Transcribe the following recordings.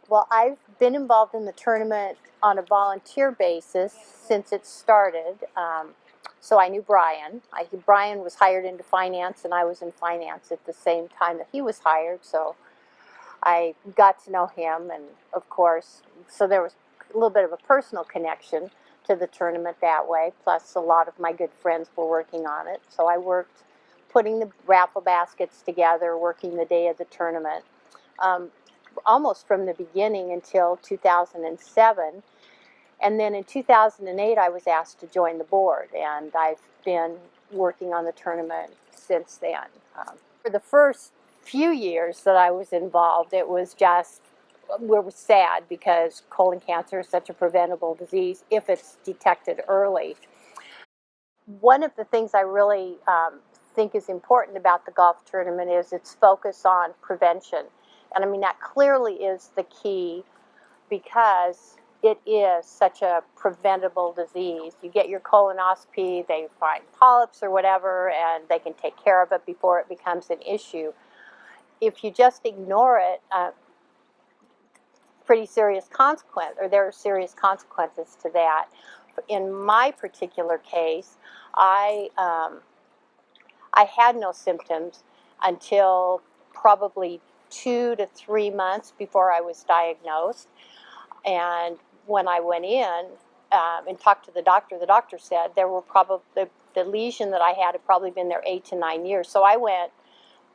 Well, I've been involved in the tournament on a volunteer basis since it started. So I knew Brian. Brian was hired into finance, and I was in finance at the same time that he was hired. So I got to know him, and of course, so there was a little bit of a personal connection to the tournament that way. Plus, a lot of my good friends were working on it. So I worked putting the raffle baskets together, working the day of the tournament. Almost from the beginning until 2007. And then in 2008, I was asked to join the board, and I've been working on the tournament since then. For the first few years that I was involved, it was just, we were sad because colon cancer is such a preventable disease if it's detected early. One of the things I really think is important about the golf tournament is its focus on prevention. And I mean, that clearly is the key because it is such a preventable disease. You get your colonoscopy, they find polyps or whatever, and they can take care of it before it becomes an issue. If you just ignore it, pretty serious consequence, or there are serious consequences to that. In my particular case, I had no symptoms until probably 2 to 3 months before I was diagnosed. And when I went in and talked to the doctor said there were probably the lesion that I had probably been there 8 to 9 years. So I went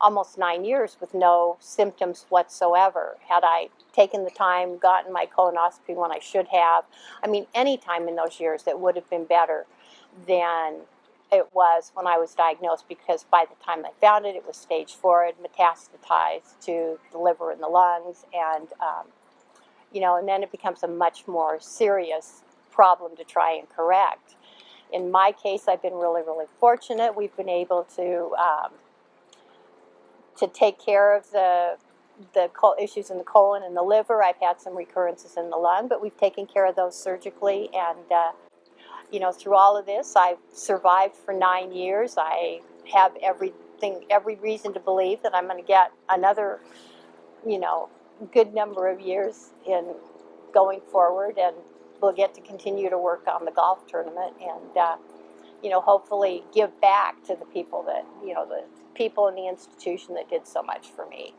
almost 9 years with no symptoms whatsoever. Had I taken the time, gotten my colonoscopy when I should have, I mean, any time in those years, it would have been better than it was when I was diagnosed, because by the time I found it, it was stage 4. It metastasized to the liver and the lungs, and and then it becomes a much more serious problem to try and correct. In my case, I've been really, really fortunate. We've been able to take care of the issues in the colon and the liver. I've had some recurrences in the lung, but we've taken care of those surgically. And through all of this, I've survived for 9 years. I have every reason to believe that I'm going to get another, good number of years in going forward, and we'll get to continue to work on the golf tournament and hopefully give back to the people that the people in the institution that did so much for me.